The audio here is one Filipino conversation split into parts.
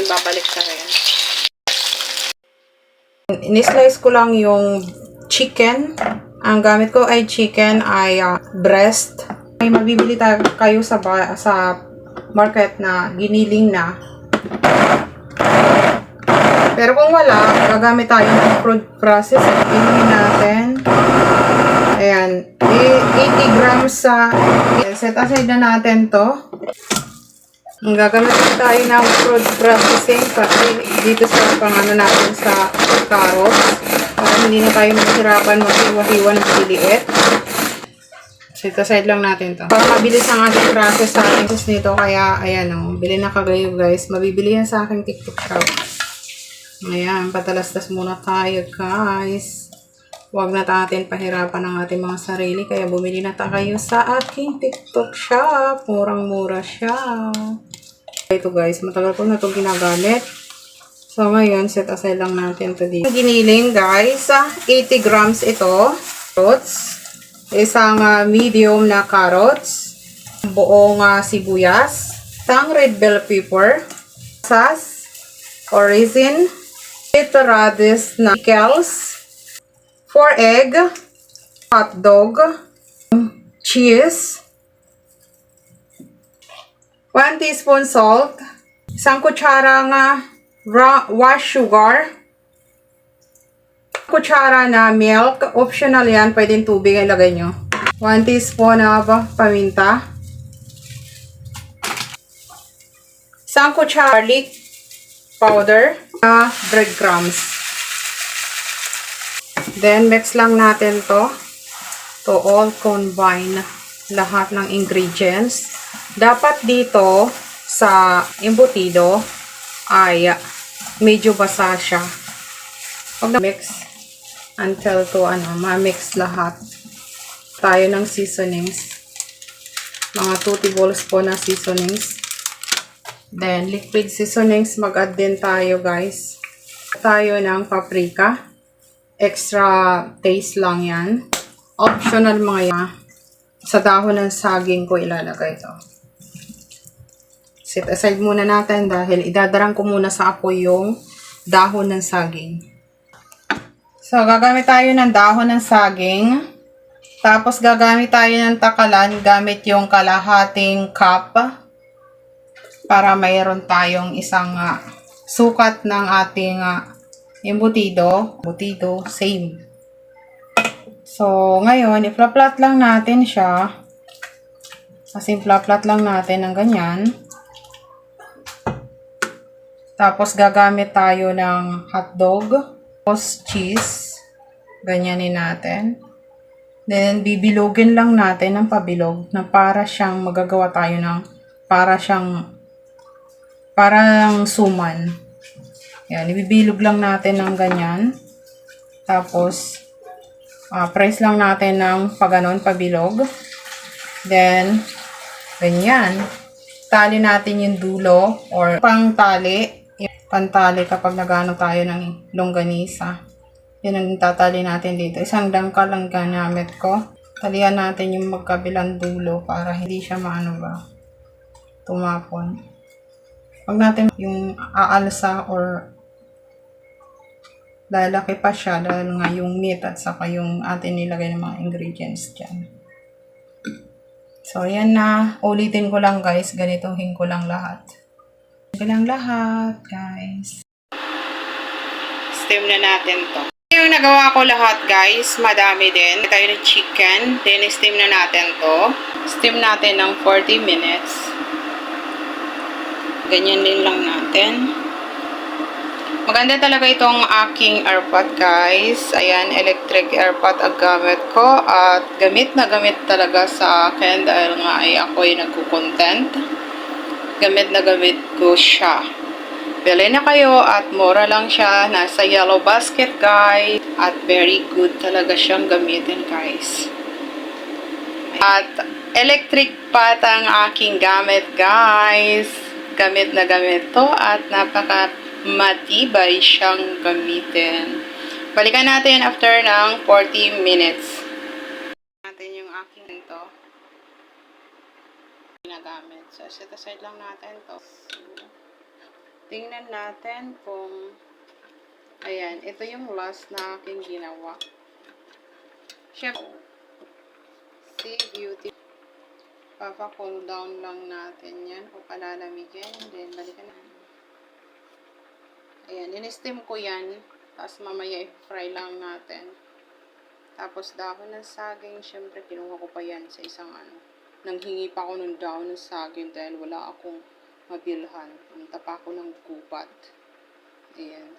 babalik sa rin. Ini-slice ko lang yung chicken. Ang gamit ko ay chicken ay breast. May mabibili kayo sa market na giniling na. Pero kung wala, gagamit tayo ng food process. Inumin natin. Ayan. 80 grams sa... Set aside na natin to. Gagamit tayo ng food processing kasi dito sa pangano natin sa carrots. Para hindi na tayo mahirapan maghiwa-hiwa ng maliliit. Set aside lang natin to. Para mabilis ang ating process sa ating sauce nito. Kaya, ayan o. Bili na kagayo guys. Mabibili yan sa aking TikTok shop. Ayan. Patalastas muna tayo guys. Huwag na natin pahirapan ang ating mga sarili. Kaya bumili na tayo sa aking TikTok shop. Murang-mura siya. Ito guys. Matagal ko na ito ginagamit. So ngayon, set aside lang natin ito dito. Giniling guys. 80 grams ito. Carrots. Isang medium na carrots. Buong sibuyas. Isang red bell pepper. Sas. Orezin. Ito radish na pickles. 4 egg, hot dog, cheese, 1 teaspoon salt, isang kutsara wash sugar, kutsara na milk, optional yan, pwedeng tubig ilagay nyo, 1 teaspoon na paminta, isang kutsara garlic powder, breadcrumbs. Then, mix lang natin to all combine lahat ng ingredients. Dapat dito sa embutido ay medyo basa siya. Huwag na mix until to ma-mix lahat. Tayo ng seasonings. Mga 2 tablespoon na seasonings. Then, liquid seasonings mag-add din tayo guys. Tayo ng paprika. Extra taste lang yan. Optional mga yan. Sa dahon ng saging ko ilalagay ito. Set aside muna natin dahil idadarang ko muna sa apoy yung dahon ng saging. So, gagamit tayo ng dahon ng saging. Tapos, gagamit tayo ng takalan gamit yung kalahating cup para mayroon tayong isang sukat ng ating embutido, same. So, ngayon, i-flat lang natin siya. Kasi flat lang natin ng ganyan. Tapos, gagamit tayo ng hotdog. Tapos, cheese. Ganyanin natin. Then, bibilogin lang natin ng pabilog na para siyang magagawa tayo ng parang suman. Yan, ibibilog lang natin ng ganyan. Tapos, press lang natin ng paganon, pabilog. Then, ganyan. Tali natin yung dulo or pantali. Pantali kapag nagano tayo ng longganisa. Yan ang tatali natin dito. Isang dangkal lang gamit ko. Talian natin yung magkabilang dulo para hindi siya tumapon. Huwag natin yung aalsa or lalaki pa siya dahil nga yung meat at saka yung atin nilagay ng mga ingredients dyan. So, yan na. Ulitin ko lang guys. Ganitohin ko lang lahat. Guys. Steam na natin to. Yung nagawa ko lahat guys, madami din. Tayo ng chicken. Then, steam na natin to. Steam natin ng 40 minutes. Ganyan din lang natin. Maganda talaga itong aking airpot guys. Ayan, electric airpot ang gamit ko. At gamit na gamit talaga sa akin dahil nga ay ako'y nagko-content. Gamit na gamit ko siya. Bili na kayo at mura lang siya. Nasa yellow basket guys. At very good talaga siyang gamitin guys. At electric pot ang aking gamit guys. Gamit na gamit to at matibay siyang gamitin. Balikan natin after ng 40 minutes. Natin yung aking ito. Ginagamit. So, set aside lang natin to. Tingnan natin kung, ayan, ito yung last na aking ginawa. Chef, see beauty. Papa-cool down lang natin yan o palalamigin. Then, balikan na. Ayan, in-steam ko yan. Tapos mamaya i-fry lang natin. Tapos dahon ng saging, syempre kinuha ko pa yan sa isang ano. Nanghingi pa ako ng dahon ng saging dahil wala akong mabilhan. Pumunta pa ako ng gubat. Ayan.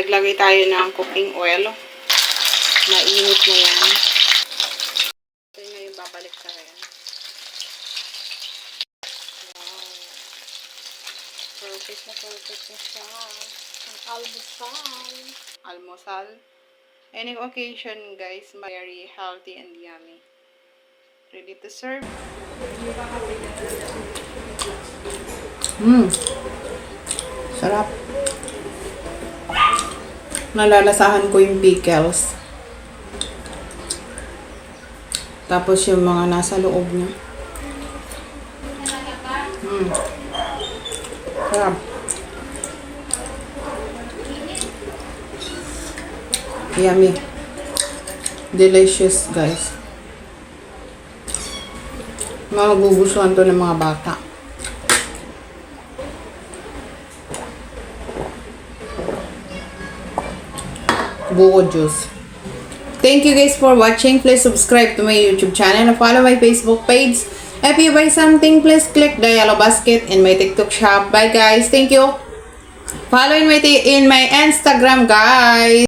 Naglagay tayo ng cooking oil. Mainit na yan. Ito ngayon babalik sa rin. Perfect na siya. Ang almusal. Almusal. Any occasion, guys, very healthy and yummy. Ready to serve? Sarap. Nalalasahan ko yung pickles. Tapos yung mga nasa loob niya. Sarap. Yummy. Delicious, guys. Magugustuhan to ng mga bata. Buko juice. Thank you guys for watching. Please subscribe to my YouTube channel and follow my Facebook page. If you buy something, please click the yellow basket in my TikTok shop. Bye guys. Thank you. Follow in my Instagram, guys.